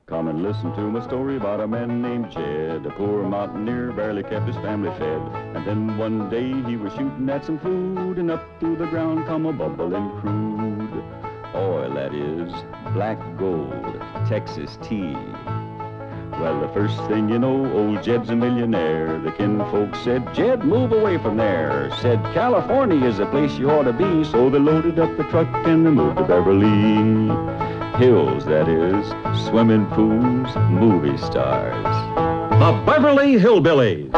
Come and listen to my story about a man named Jed. A poor mountaineer barely kept his family fed. And then one day he was shooting at some food, and up through the ground come a bubbling crude oil, that is, black gold, Texas tea. Well, the first thing you know, old Jed's a millionaire. The kinfolk said, Jed, move away from there. Said, California is the place you ought to be. So they loaded up the truck and they moved to Beverly Hills, that is, swimming pools, movie stars. The Beverly Hillbillies.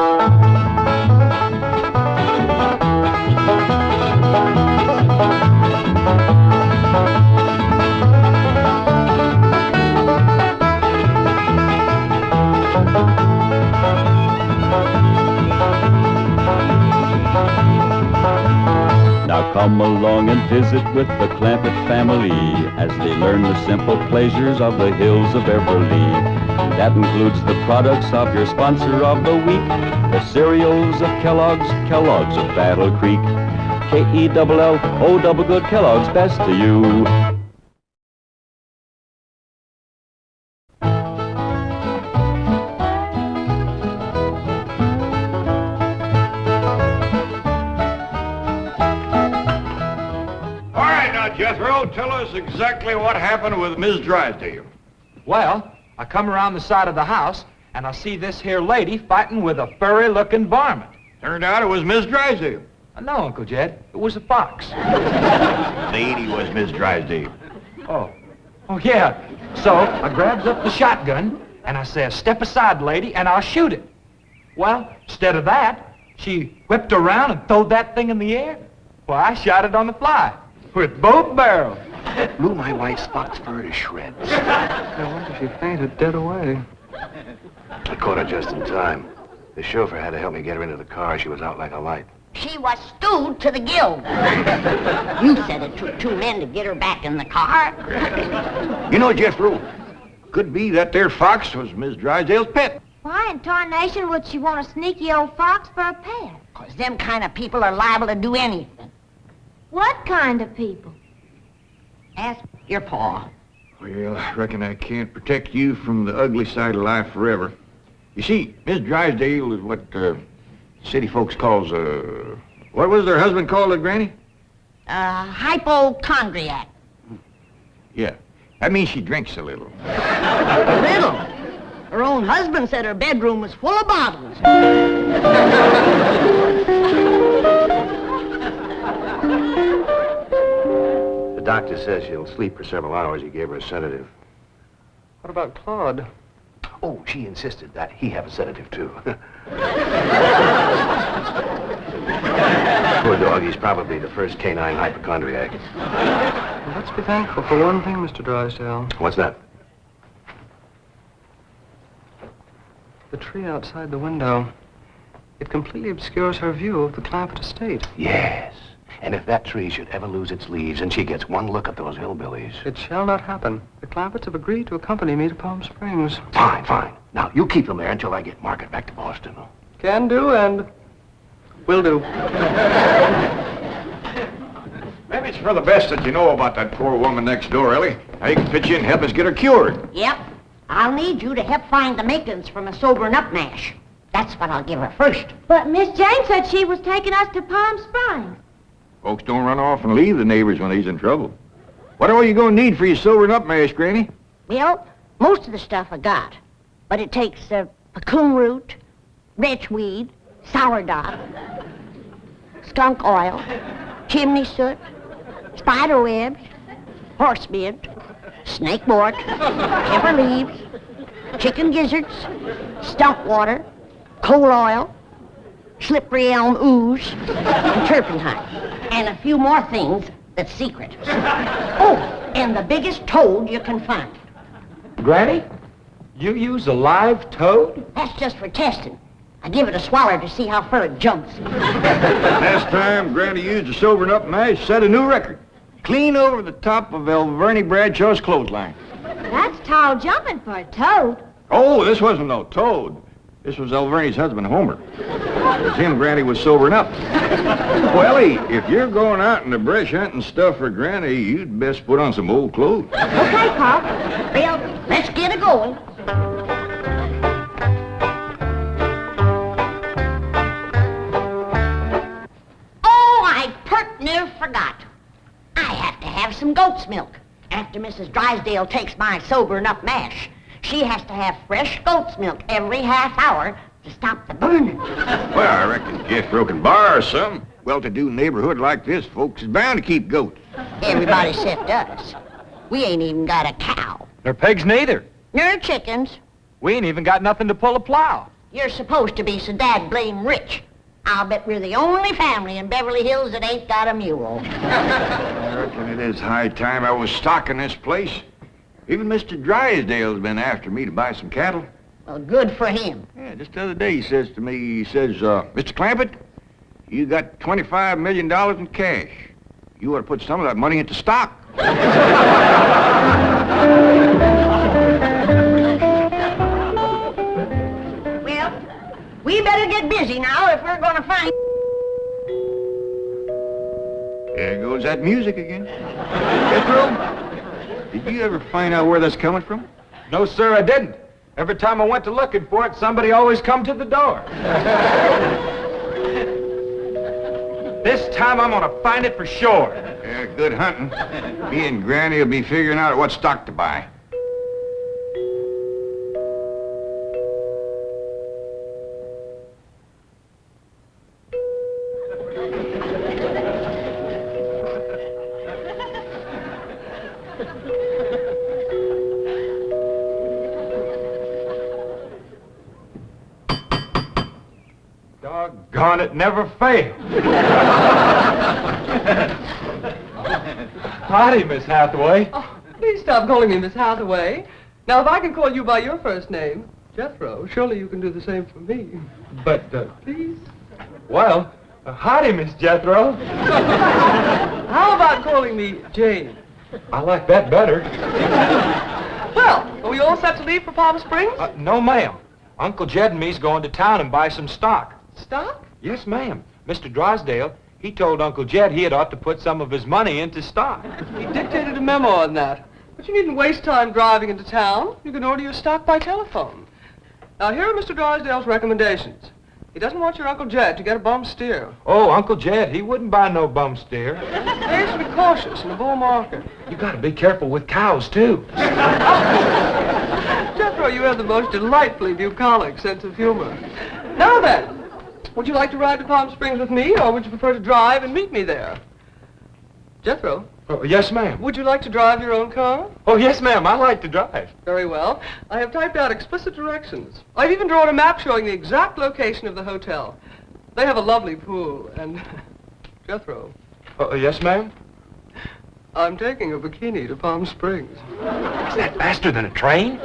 Now come along and visit with the Clampett family as they learn the simple pleasures of the hills of Beverly. That includes the products of your sponsor of the week, the cereals of Kellogg's, Kellogg's of Battle Creek. K-E-double-L-O double good Kellogg's, best to you. Jethro, tell us exactly what happened with Miss Drysdale. Well, I come around the side of the house, and I see this here lady fighting with a furry-looking varmint. Turned out it was Miss Drysdale. No, Uncle Jed, it was a fox. Lady was Miss Drysdale. Oh, yeah. So I grabs up the shotgun, and I says, step aside, lady, and I'll shoot it. Well, instead of that, she whipped around and throwed that thing in the air. Well, I shot it on the fly. With both barrels. Blew my wife's fox fur to shreds. I wonder if she fainted dead away. I caught her just in time. The chauffeur had to help me get her into the car. She was out like a light. She was stewed to the gills. You said it took 2 men to get her back in the car. You know, Jethro, could be that there fox was Miss Drysdale's pet. Why in tarnation would she want a sneaky old fox for a pet? 'Cause them kind of people are liable to do anything. What kind of people? Ask your pa. Well, I reckon I can't protect you from the ugly side of life forever. You see, Miss Drysdale is what city folks calls what was their husband called it, Granny? Hypochondriac. Yeah, that means she drinks a little. A little. Her own husband said her bedroom was full of bottles. The doctor says she'll sleep for several hours. He gave her a sedative. What about Claude? Oh, she insisted that he have a sedative, too. Poor dog, he's probably the first canine hypochondriac. Well, let's be thankful for one thing, Mr. Drysdale. What's that? The tree outside the window. It completely obscures her view of the Clampett estate. Yes. And if that tree should ever lose its leaves and she gets one look at those hillbillies... It shall not happen. The Clampetts have agreed to accompany me to Palm Springs. Fine, fine. Now, you keep them there until I get Margaret back to Boston. Can do, and will do. Maybe it's for the best that you know about that poor woman next door, Ellie. How you can pitch in and help us get her cured. Yep. I'll need you to help find the makings from a sobering up mash. That's what I'll give her first. But Miss Jane said she was taking us to Palm Springs. Folks don't run off and leave the neighbors when they's in trouble. What are you going to need for your sobering up mash, Granny? Well, most of the stuff I got. But it takes pecan root, wretchweed, sourdough, skunk oil, chimney soot, spider webs, horsebeard, snake wart, pepper leaves, chicken gizzards, stump water, coal oil, slippery elm ooze, and turpentine, and a few more things that's secret. Oh, and the biggest toad you can find. Granny, you use a live toad? That's just for testing. I give it a swaller to see how far it jumps. Last time Granny used a sobering up mash, set a new record. Clean over the top of Alverny Bradshaw's clothesline. That's tall jumping for a toad. Oh, this wasn't no toad. This was Alverny's husband, Homer. It was him Granny was sobering up. Wellie, if you're going out in the brush hunting stuff for Granny, you'd best put on some old clothes. Okay, Pop. Well, let's get a go. going. Oh, I pert near forgot. I have to have some goat's milk. After Mrs. Drysdale takes my sober enough mash, she has to have fresh goat's milk every half hour to stop the burning. Well, I reckon Jethro can borrow some. Well-to-do neighborhood like this, folks is bound to keep goats. Everybody except us. We ain't even got a cow. Nor pigs neither. Nor chickens. We ain't even got nothing to pull a plow. You're supposed to be so dad-blame rich. I'll bet we're the only family in Beverly Hills that ain't got a mule. I reckon it is high time I was stocking this place. Even Mr. Drysdale's been after me to buy some cattle. Well, good for him. Yeah, just the other day he says to me, Mr. Clampett, you got $25 million in cash. You ought to put some of that money into stock. Well, we better get busy now if we're gonna find... There goes that music again. Jethro, did you ever find out where that's coming from? No, sir, I didn't. Every time I went to looking for it, somebody always come to the door. This time I'm gonna find it for sure. Yeah, good hunting. Me and Granny will be figuring out what stock to buy. Doggone it, never failed. Howdy, Miss Hathaway. Oh, please stop calling me Miss Hathaway. Now, if I can call you by your first name, Jethro, surely you can do the same for me. But, Please? well, howdy, Miss Jethro. How about calling me Jane? I like that better. Well, are we all set to leave for Palm Springs? No, ma'am. Uncle Jed and me's going to town and buy some stock. Stock? Yes, ma'am. Mr. Drysdale, he told Uncle Jed he had ought to put some of his money into stock. He dictated a memo on that. But you needn't waste time driving into town. You can order your stock by telephone. Now, here are Mr. Drysdale's recommendations. He doesn't want your Uncle Jed to get a bum steer. Oh, Uncle Jed, he wouldn't buy no bum steer. They should be cautious in a bull market. You gotta be careful with cows, too. Jethro, you have the most delightfully bucolic sense of humor. Now then, would you like to ride to Palm Springs with me, or would you prefer to drive and meet me there? Jethro, Oh, yes, ma'am. would you like to drive your own car? Oh, yes, ma'am, I like to drive. Very well. I have typed out explicit directions. I've even drawn a map showing the exact location of the hotel. They have a lovely pool, and... Jethro, Oh, yes, ma'am? I'm taking a bikini to Palm Springs. Is that faster than a train?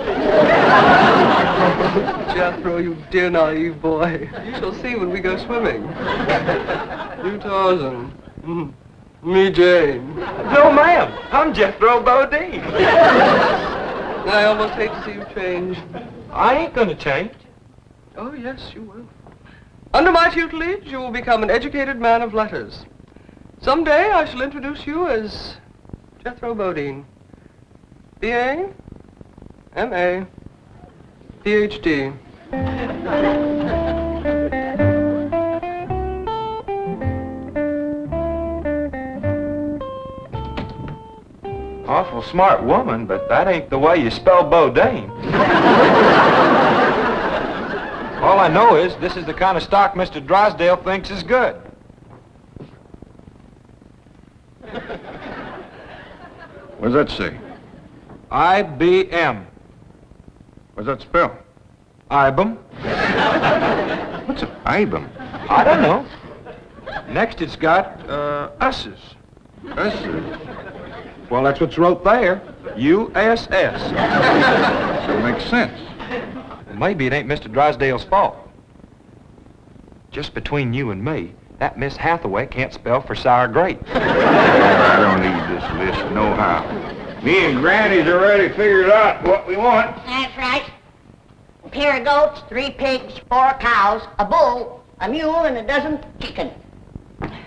Jethro, you dear naive boy. You shall see when we go swimming. You Tarzan. Me Jane. No, ma'am. I'm Jethro Bodine. I almost hate to see you change. I ain't gonna change. Oh, yes, you will. Under my tutelage, you will become an educated man of letters. Someday I shall introduce you as Jethro Bodine. B.A., M.A., Ph.D. Awful smart woman, but that ain't the way you spell Bodine. All I know is this is the kind of stock Mr. Drysdale thinks is good. What does that say? IBM. What's that spell? IBM. What's an IBM? I don't know. Next it's got, Us's. Us's? Well, that's what's wrote there. U.S.S. That makes sense. Maybe it ain't Mr. Drysdale's fault. Just between you and me, that Miss Hathaway can't spell for sour grape. I don't need this list nohow. Me and Granny's already figured out what we want. That's right. A pair of goats, 3 pigs, 4 cows, a bull, a mule, and a dozen chickens.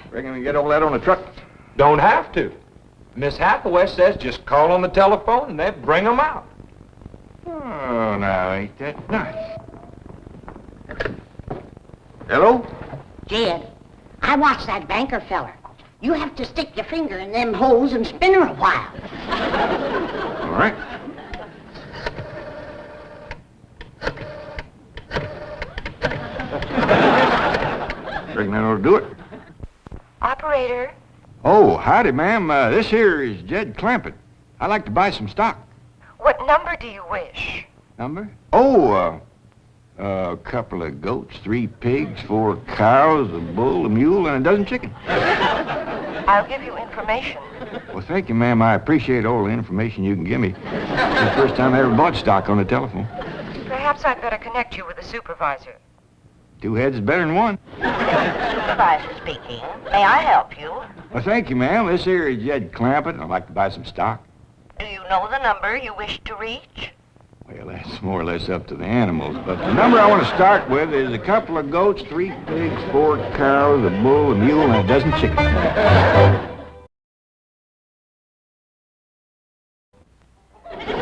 Reckon we can get all that on the truck? Don't have to. Miss Hathaway says just call on the telephone and they bring 'em out. Oh, now, ain't that nice? Hello? Jed, I watched that banker feller. You have to stick your finger in them holes and spin her a while. All right. Reckon that ought to do it. Operator. Oh, howdy, ma'am. This here is Jed Clampett. I'd like to buy some stock. What number do you wish? Number? Oh, a couple of goats, 3 pigs, 4 cows, a bull, a mule, and a dozen chickens. I'll give you information. Well, thank you, ma'am. I appreciate all the information you can give me. It's the first time I ever bought stock on the telephone. Perhaps I'd better connect you with a supervisor. 2 heads is better than 1. Supervisor speaking. May I help you? Well, thank you, ma'am. This here is Jed Clampett. I'd like to buy some stock. Do you know the number you wish to reach? Well, that's more or less up to the animals. But the number I want to start with is a couple of goats, 3 pigs, 4 cows, a bull, a mule, and a dozen chickens. It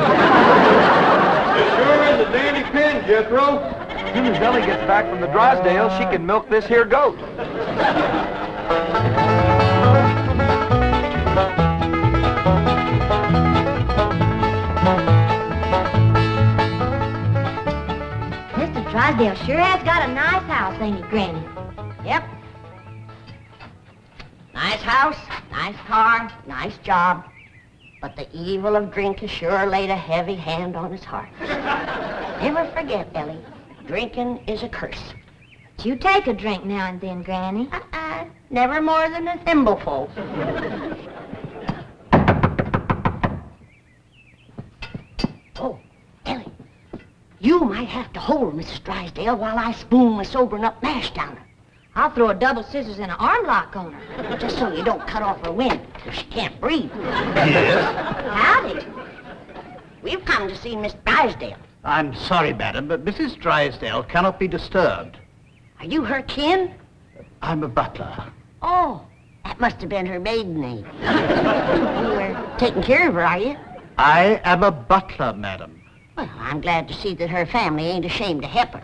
sure is a dandy pin, Jethro. As soon as Ellie gets back from the Drysdale, she can milk this here goat. Mr. Drysdale sure has got a nice house, ain't he, Granny? Yep. Nice house, nice car, nice job. But the evil of drink has sure laid a heavy hand on his heart. Never forget, Ellie, drinking is a curse. But you take a drink now and then, Granny. Never more than a thimbleful. Oh, Ellie, you might have to hold Mrs. Drysdale while I spoon the sobering up mash down her. I'll throw a double scissors and an arm lock on her. Just so you don't cut off her wind, so she can't breathe. Yes? Howdy. We've come to see Miss Drysdale. I'm sorry, madam, but Mrs. Drysdale cannot be disturbed. Are you her kin? I'm a butler. Oh, that must have been her maiden name. You were taking care of her, are you? I am a butler, madam. Well, I'm glad to see that her family ain't ashamed to help her.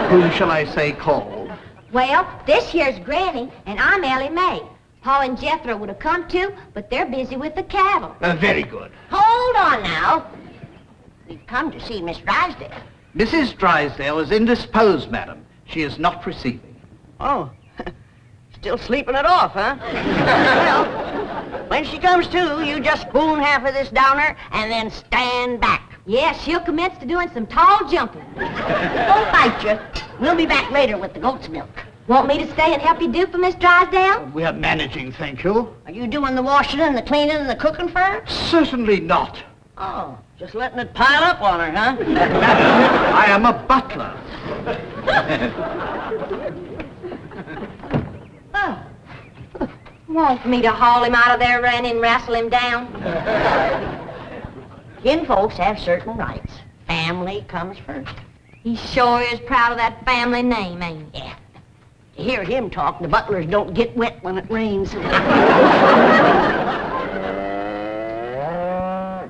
Whom shall I say called? Well, this here's Granny, and I'm Ellie Mae. Pa and Jethro would have come too, but they're busy with the cattle. Very good. Hold on now. We've come to see Miss Drysdale. Mrs. Drysdale is indisposed, madam. She is not receiving. Oh, still sleeping it off, huh? Well, when she comes to, you just spoon half of this down her and then stand back. Yes, she'll commence to doing some tall jumping. Don't bite you. We'll be back later with the goat's milk. Want me to stay and help you do for Miss Drysdale? We are managing, thank you. Are you doing the washing and the cleaning and the cooking for her? Certainly not. Oh, just letting it pile up on her, huh? I am a butler. Oh. Want me to haul him out of there and wrestle him down? Kin folks have certain rights. Family comes first. He sure is proud of that family name, ain't he? Yeah. To hear him talk, the butlers don't get wet when it rains.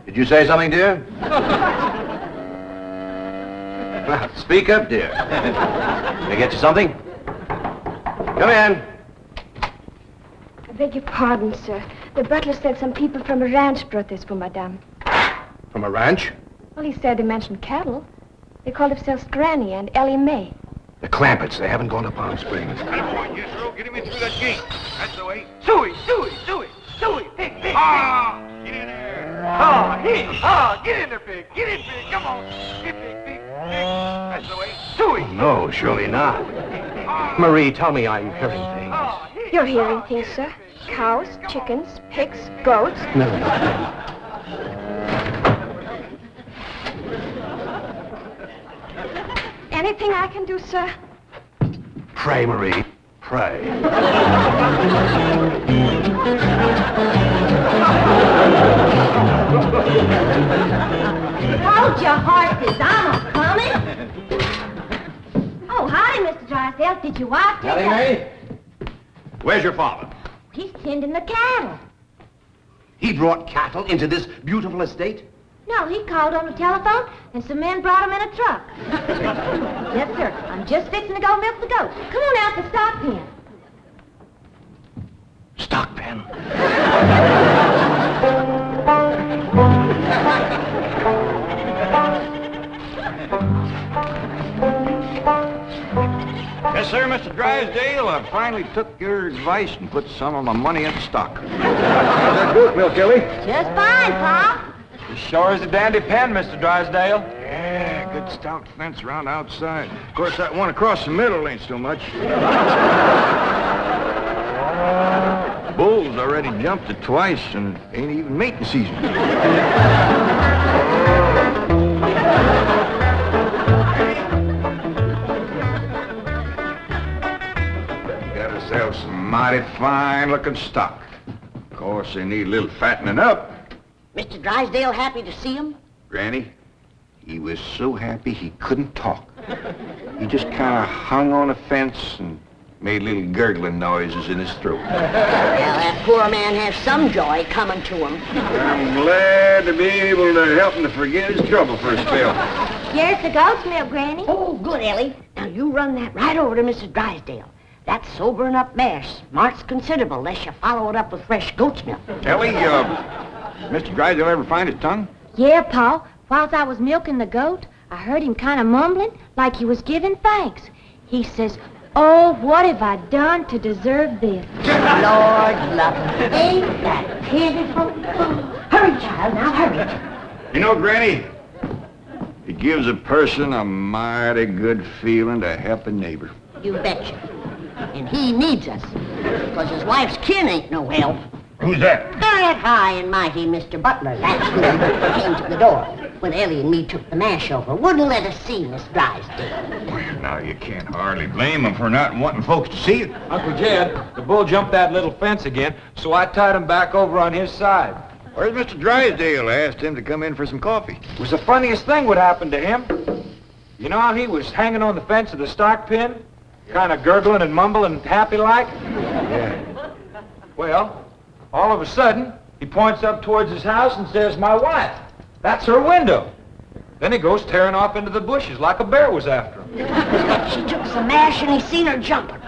Did you say something, dear? Well, speak up, dear. Can I get you something? Come in. I beg your pardon, sir. The butler said some people from a ranch brought this for Madame. From a ranch? Well, he said they mentioned cattle. They call themselves Granny and Ellie Mae. The Clampetts. They haven't gone to Palm Springs. Get him in through that gate. That's the way. Suey! Pig! Ah! Get in there. Get in there, pig! Get in, pig! Come on! Get pig! That's the way. Suey! No, surely not. Marie, tell me I'm hearing things. You're hearing things, sir. Cows, chickens, pigs, goats. No. Anything I can do, sir? Pray, Marie. Pray. Hold your horses, I'm a-coming. Oh, howdy, Mr. Drysdale. Did your wife take Ellie Mae? Where's your father? He's tending the cattle. He brought cattle into this beautiful estate? No, he called on the telephone, and some men brought him in a truck. Yes, sir. I'm just fixing to go milk the goat. Come on out to stock pen. Stock pen. Yes, sir, Mr. Drysdale. I finally took your advice and put some of my money into stock. How's that goat milk, Ellie? Just fine, Pa. It sure is a dandy pen, Mr. Drysdale. Yeah, good stout fence around outside. Of course, that one across the middle ain't so much. Bulls already jumped it twice, and it ain't even mating season. Got ourselves some mighty fine-looking stock. Of course, they need a little fattening up. Mr. Drysdale happy to see him? Granny, he was so happy he couldn't talk. He just kind of hung on a fence and made little gurgling noises in his throat. Well, that poor man has some joy coming to him. I'm glad to be able to help him to forget his trouble for a spell. Here's the goat's milk, Granny. Oh, good, Ellie. Now, you run that right over to Mrs. Drysdale. That sobering up mare smarts considerable unless you follow it up with fresh goat's milk. Ellie, Mr. Drysdale ever find his tongue? Yeah, Pa. Whilst I was milking the goat, I heard him kind of mumbling like he was giving thanks. He says, "Oh, what have I done to deserve this?" Lord love him. Ain't that pitiful? Oh, hurry, child, now hurry. You know, Granny, it gives a person a mighty good feeling to help a neighbor. You betcha. And he needs us, because his wife's kin ain't no help. Who's that? That high and mighty Mr. Butler, that's who came to the door when Ellie and me took the mash over. Wouldn't let us see Miss Drysdale. Now, you can't hardly blame him for not wanting folks to see it. Uncle Jed, the bull jumped that little fence again, so I tied him back over on his side. Where's Mr. Drysdale? I asked him to come in for some coffee. It was the funniest thing what happened to him. You know how he was hanging on the fence of the stock pen? Kind of gurgling and mumbling, happy-like? Yeah. Well, all of a sudden, he points up towards his house and says, "My wife. That's her window." Then he goes tearing off into the bushes like a bear was after him. She took some mash and he seen her jumping.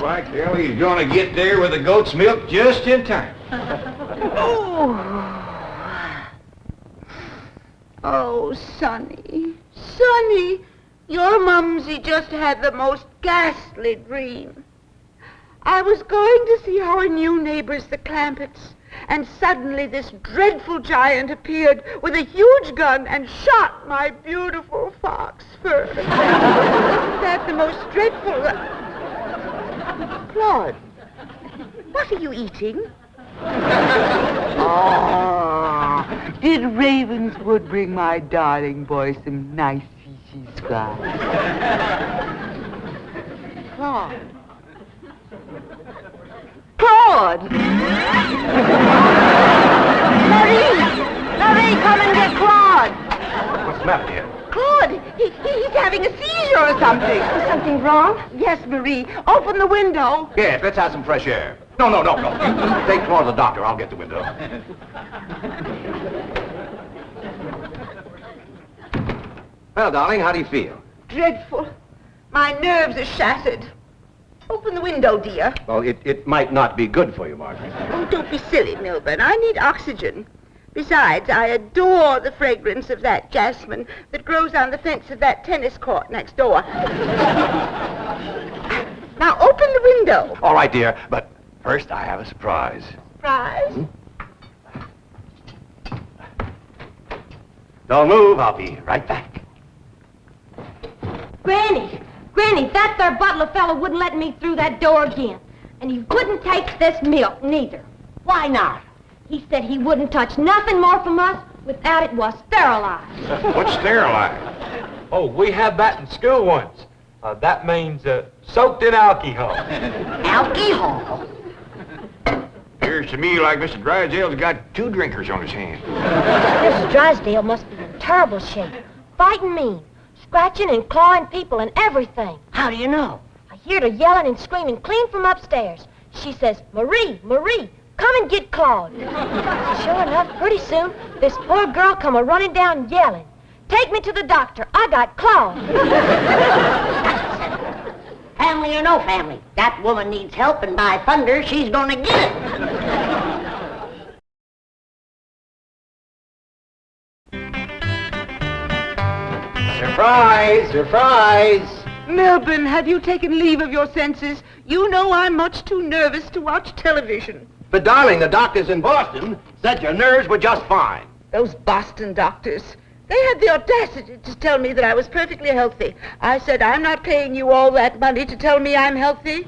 Like Ellie's gonna get there with the goat's milk just in time. Oh, Sonny, Sonny, your mumsy just had the most ghastly dream. I was going to see our new neighbors, the Clampetts, and suddenly this dreadful giant appeared with a huge gun and shot my beautiful fox fur. Isn't that the most dreadful... Claude, what are you eating? Oh, did Ravenswood bring my darling boy some nice fishy scraps? Claude. Claude! Marie, come and get Claude. What's the matter, dear? Claude, he's having a seizure or something. Is something wrong? Yes, Marie. Open the window. Yes, let's have some fresh air. No. You take Claude to the doctor. I'll get the window. Well, darling, how do you feel? Dreadful. My nerves are shattered. Open the window, dear. Well, it might not be good for you, Margaret. Oh, don't be silly, Milburn. I need oxygen. Besides, I adore the fragrance of that jasmine that grows on the fence of that tennis court next door. Now, open the window. All right, dear, but first I have a surprise. Surprise? Don't move. I'll be right back. Granny, that there butler fellow wouldn't let me through that door again. And he wouldn't take this milk, neither. Why not? He said he wouldn't touch nothing more from us without it was sterilized. What's sterilized? Oh, we had that in school once. That means soaked in alcohol. Alcohol? Appears to me like Mr. Drysdale's got two drinkers on his hands. Mrs. Drysdale must be in terrible shape. Fighting mean. Scratching and clawing people and everything. How do you know? I heard her yelling and screaming clean from upstairs. She says, "Marie, Marie, Come and get Claude. Sure enough, pretty soon, this poor girl come a-running down yelling. Take me to the doctor. I got Claude. Family or no family, that woman needs help, and by thunder, she's gonna get it. Surprise! Surprise! Milburn, have you taken leave of your senses? You know I'm much too nervous to watch television. But, darling, the doctors in Boston said your nerves were just fine. Those Boston doctors. They had the audacity to tell me that I was perfectly healthy. I said, I'm not paying you all that money to tell me I'm healthy.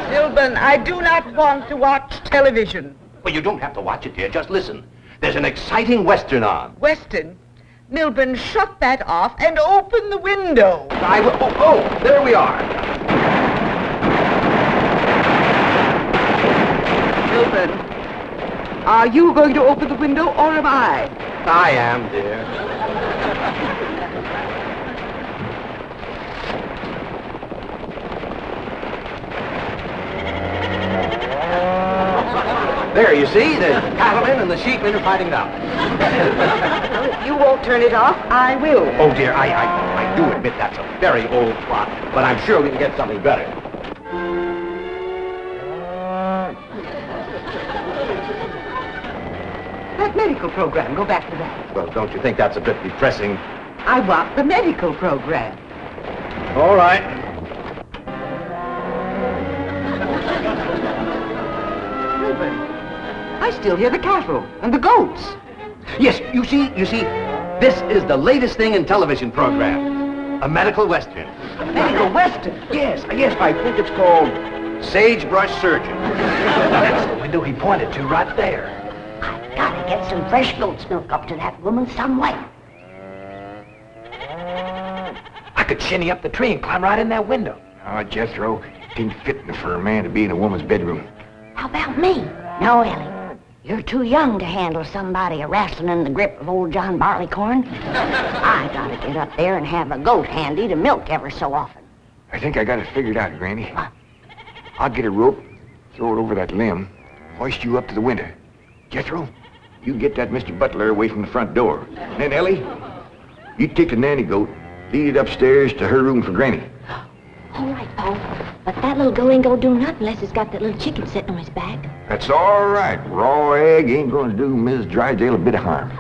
Milburn, I do not want to watch television. Well, you don't have to watch it, dear. Just listen. There's an exciting Western on. Weston, Milburn, shut that off and open the window. I will. Oh, there we are. Milburn, are you going to open the window or am I? I am, dear. There, you see, the cattlemen and the sheepmen are fighting it out. Well, if you won't turn it off, I will. Oh, dear, I do admit that's a very old clock, but I'm sure we can get something better. That medical program, go back to that. Well, don't you think that's a bit depressing? I want the medical program. All right. Milburn, I still hear the cattle and the goats. Yes, you see, this is the latest thing in television program. A medical western. Medical Western? Yes, I think it's called Sagebrush Surgeon. That's the window he pointed to right there. I've got to get some fresh goat's milk up to that woman some way. I could shinny up the tree and climb right in that window. Oh, Jethro, it ain't fitting for a man to be in a woman's bedroom. How about me? No, Ellie. You're too young to handle somebody wrestling in the grip of old John Barleycorn. I gotta get up there and have a goat handy to milk ever so often. I think I got it figured out, Granny. What? I'll get a rope, throw it over that limb, hoist you up to the window. Jethro, you get that Mr. Butler away from the front door. And then, Ellie, you take a nanny goat, lead it upstairs to her room for Granny. All right, Paul. But that little goat ain't gonna do nothing unless he's got that little chicken sitting on his back. That's all right. Raw egg ain't gonna do Mrs. Drysdale a bit of harm.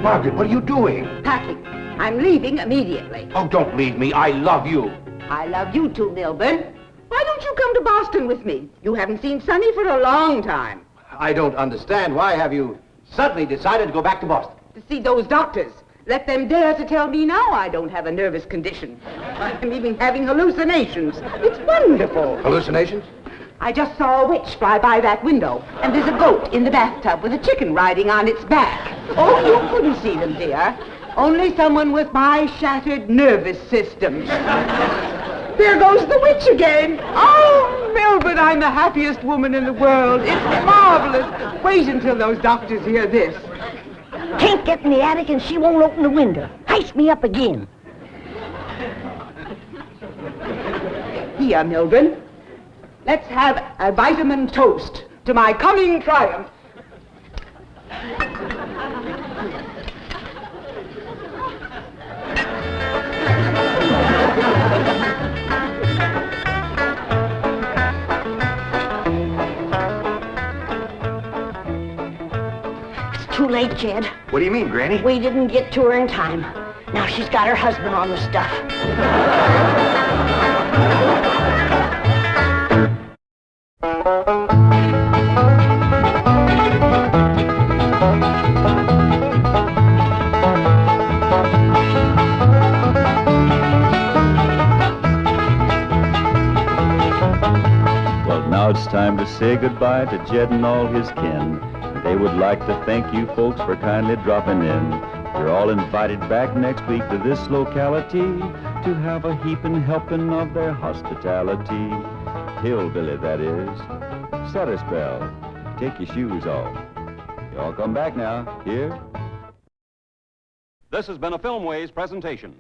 Margaret, what are you doing? Packing. I'm leaving immediately. Oh, don't leave me. I love you. I love you too, Milburn. Why don't you come to Boston with me? You haven't seen Sonny for a long time. I don't understand. Why have you suddenly decided to go back to Boston? To see those doctors. Let them dare to tell me now I don't have a nervous condition. I'm even having hallucinations. It's wonderful. Hallucinations? I just saw a witch fly by that window, and there's a goat in the bathtub with a chicken riding on its back. Oh, you couldn't see them, dear. Only someone with my shattered nervous system. There goes the witch again. Oh, Milburn, I'm the happiest woman in the world. It's marvelous. Wait until those doctors hear this. Can't get in the attic and she won't open the window. Heist me up again. Here, Milburn. Let's have a vitamin toast to my coming triumph. too late, Jed. What do you mean, Granny? We didn't get to her in time. Now she's got her husband on the stuff. Well, now it's time to say goodbye to Jed and all his kin. They would like to thank you folks for kindly dropping in. You're all invited back next week to this locality to have a heaping helping of their hospitality. Hillbilly, that is. Set a spell. Take your shoes off. Y'all come back now. Here. This has been a Filmways presentation.